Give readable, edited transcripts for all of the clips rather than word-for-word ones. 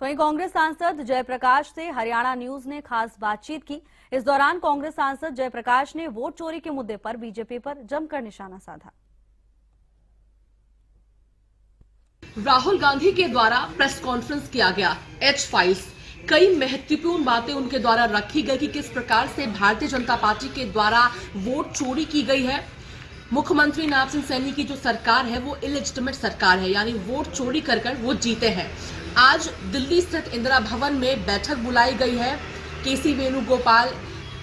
तो वहीं कांग्रेस सांसद जयप्रकाश से हरियाणा न्यूज ने खास बातचीत की। इस दौरान कांग्रेस सांसद जयप्रकाश ने वोट चोरी के मुद्दे पर बीजेपी पर जमकर निशाना साधा। राहुल गांधी के द्वारा प्रेस कॉन्फ्रेंस किया गया। एच फाइल्स, कई महत्वपूर्ण बातें उनके द्वारा रखी गई कि किस प्रकार से भारतीय जनता पार्टी के द्वारा वोट चोरी की गई है। मुख्यमंत्री नायब सिंह सैनी की जो सरकार है वो इलेजिटिमेट सरकार है, यानी वोट चोरी कर वो जीते हैं। आज दिल्ली स्थित इंदिरा भवन में बैठक बुलाई गई है। केसी वेणुगोपाल,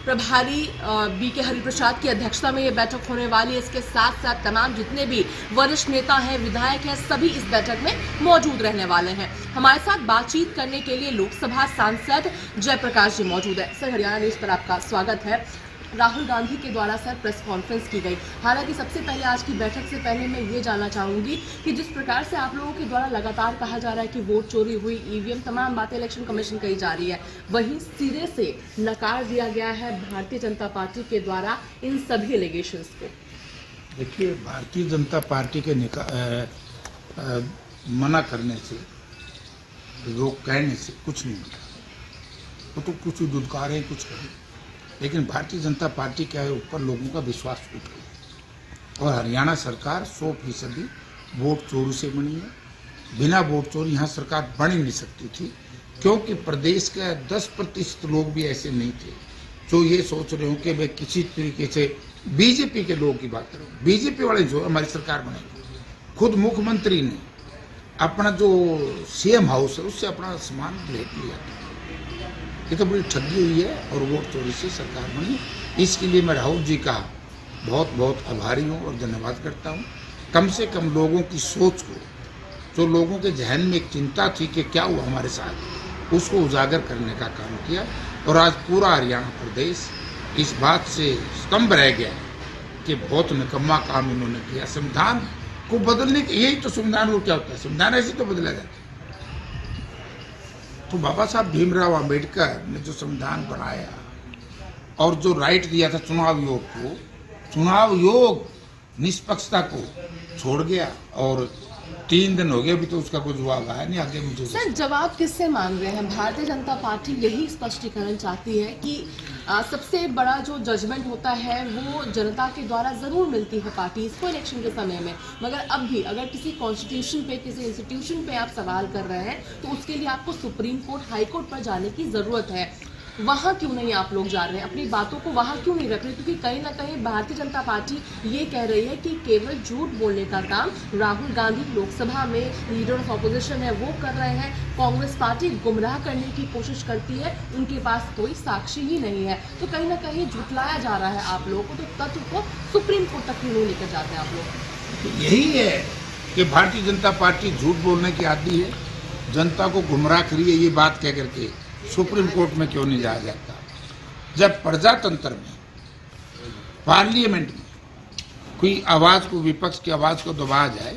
प्रभारी बीके हरिप्रसाद की अध्यक्षता में ये बैठक होने वाली है। इसके साथ साथ तमाम जितने भी वरिष्ठ नेता हैं, विधायक हैं, सभी इस बैठक में मौजूद रहने वाले हैं। हमारे साथ बातचीत करने के लिए लोकसभा सांसद जयप्रकाश जी मौजूद है। सर, हरियाणा न्यूज पर आपका स्वागत है। राहुल गांधी के द्वारा सर प्रेस कॉन्फ्रेंस की गई। हालांकि सबसे पहले आज की बैठक से पहले मैं ये जानना चाहूंगी कि जिस प्रकार से आप लोगों के द्वारा लगातार कहा जा रहा है कि वोट चोरी हुई, ईवीएम, तमाम बातें इलेक्शन कमीशन कही जा रही है, वहीं सिरे से नकार दिया गया है भारतीय जनता पार्टी के द्वारा इन सभी एलिगेशंस को। देखिए, भारतीय जनता पार्टी के मना करने से, लोग कहने से कुछ नहीं होता। वो तो कुछ दुदकारें, कुछ करें, लेकिन भारतीय जनता पार्टी के ऊपर लोगों का विश्वास टूट गया। और हरियाणा सरकार 100% वोट चोरी से बनी है। बिना वोट चोरी यहाँ सरकार बन ही नहीं सकती थी, क्योंकि प्रदेश के 10% लोग भी ऐसे नहीं थे जो ये सोच रहे हो कि मैं किसी तरीके से बीजेपी के लोगों की बात करूँ। बीजेपी वाले जो हमारी सरकार बनेगी, खुद मुख्यमंत्री ने अपना जो सीएम हाउस है उससे अपना सामान ले लिया। ये तो बड़ी ठगी हुई है और वोट चोरी से सरकार बनी। इसके लिए मैं राहुल जी का बहुत बहुत आभारी हूँ और धन्यवाद करता हूँ। कम से कम लोगों की सोच को, जो लोगों के जहन में एक चिंता थी कि क्या हुआ हमारे साथ, उसको उजागर करने का काम किया। और आज पूरा हरियाणा प्रदेश इस बात से स्तंभ रह गया कि बहुत निकम्मा काम इन्होंने किया। संविधान को बदलने के, यही तो संविधान को क्या होता है, संविधान ऐसे तो बदला जाता है। तो बाबा साहब भीमराव अंबेडकर ने जो संविधान बनाया और जो राइट दिया था चुनाव योग को, चुनाव योग निष्पक्षता को छोड़ गया। और 3 दिन हो गए, अभी तो उसका कोई जवाब आया नहीं। आगे मुझे सर जवाब किससे मांग रहे हैं? भारतीय जनता पार्टी यही स्पष्टीकरण चाहती है कि सबसे बड़ा जो जजमेंट होता है वो जनता के द्वारा जरूर मिलती है पार्टी इसको इलेक्शन के समय में, मगर अब भी अगर किसी कॉन्स्टिट्यूशन पे, किसी इंस्टीट्यूशन पे आप सवाल कर रहे हैं तो उसके लिए आपको सुप्रीम कोर्ट, हाई कोर्ट पर जाने की जरूरत है। वहां क्यों नहीं आप लोग जा रहे हैं? अपनी बातों को वहां क्यों नहीं रख रहे? क्योंकि कहीं ना कहीं भारतीय जनता पार्टी ये कह रही है कि केवल झूठ बोलने का काम राहुल गांधी लोकसभा में लीडर ऑफ ऑपोजिशन है वो कर रहे हैं। कांग्रेस पार्टी गुमराह करने की कोशिश करती है, उनके पास कोई साक्षी ही नहीं है। तो कहीं ना कहीं झुठलाया जा रहा है आप लोगों को। तो तथ्य को सुप्रीम कोर्ट तक क्यों नहीं लेकर जाते आप लोग? यही है कि भारतीय जनता पार्टी झूठ बोलने की आदी है, जनता को गुमराह करिए ये बात कह करके सुप्रीम कोर्ट में क्यों नहीं जाया जाता? जब प्रजातंत्र में, पार्लियामेंट में कोई आवाज को, विपक्ष की आवाज को दबाया जाए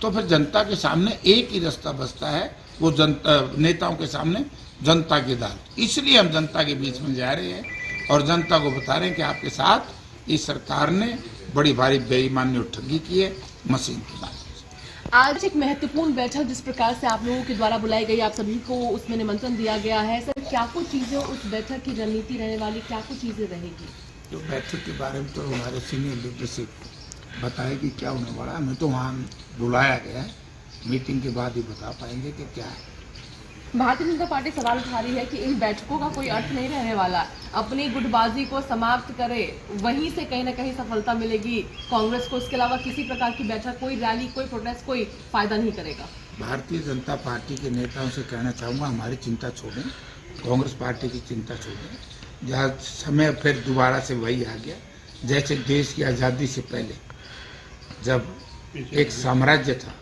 तो फिर जनता के सामने एक ही रास्ता बचता है, वो जनता, नेताओं के सामने जनता की अदालत। इसलिए हम जनता के बीच में जा रहे हैं और जनता को बता रहे हैं कि आपके साथ इस सरकार ने बड़ी भारी बेईमानी और ठगी की है, मशीन की बात। आज एक महत्वपूर्ण बैठक जिस प्रकार से आप लोगों के द्वारा बुलाई गई, आप सभी को उसमें निमंत्रण दिया गया है। सर, क्या कुछ चीजें उस बैठक की रणनीति रहने वाली, क्या कुछ चीजें रहेगी? तो बैठक के बारे में तो हमारे सीनियर लीडरशिप बताएगी क्या होने वाला है। हमें तो वहाँ बुलाया गया है, मीटिंग के बाद ही बता पाएंगे कि क्या है। भारतीय जनता पार्टी सवाल उठा रही है कि इन बैठकों का कोई अर्थ नहीं रहने वाला। अपनी गुटबाजी को समाप्त करे, वहीं से कहीं ना कहीं सफलता मिलेगी कांग्रेस को। इसके अलावा किसी प्रकार की बैठक, कोई रैली, कोई प्रोटेस्ट, कोई फायदा नहीं करेगा। भारतीय जनता पार्टी के नेताओं से कहना चाहूँगा, हमारी चिंता छोड़ें, कांग्रेस पार्टी की चिंता छोड़ें। जहाँ समय फिर दोबारा से वही आ गया जैसे देश की आज़ादी से पहले, जब एक साम्राज्य था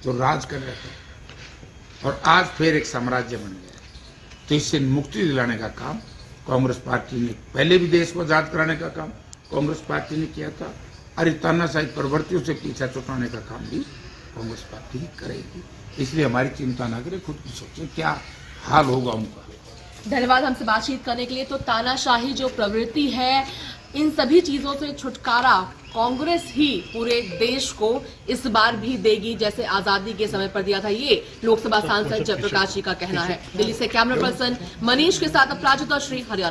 जो राज कर रहा था और आज फिर एक साम्राज्य बन गया। तो इससे मुक्ति दिलाने का काम कांग्रेस पार्टी ने, पहले भी देश को आजाद कराने का काम कांग्रेस पार्टी ने किया था, और तानाशाही प्रवृत्तियों से पीछा छुड़ाने का काम भी कांग्रेस पार्टी ही करेगी। इसलिए हमारी चिंता ना करें, खुद की सोचें क्या हाल होगा उनका। धन्यवाद हमसे बातचीत करने के लिए। तो तानाशाही जो प्रवृत्ति है, इन सभी चीजों से छुटकारा कांग्रेस ही पूरे देश को इस बार भी देगी, जैसे आजादी के समय पर दिया था। ये लोकसभा सांसद जयप्रकाश जी का कहना है। दिल्ली से कैमरा पर्सन मनीष के साथ अपराजिता श्री, हरियाणा।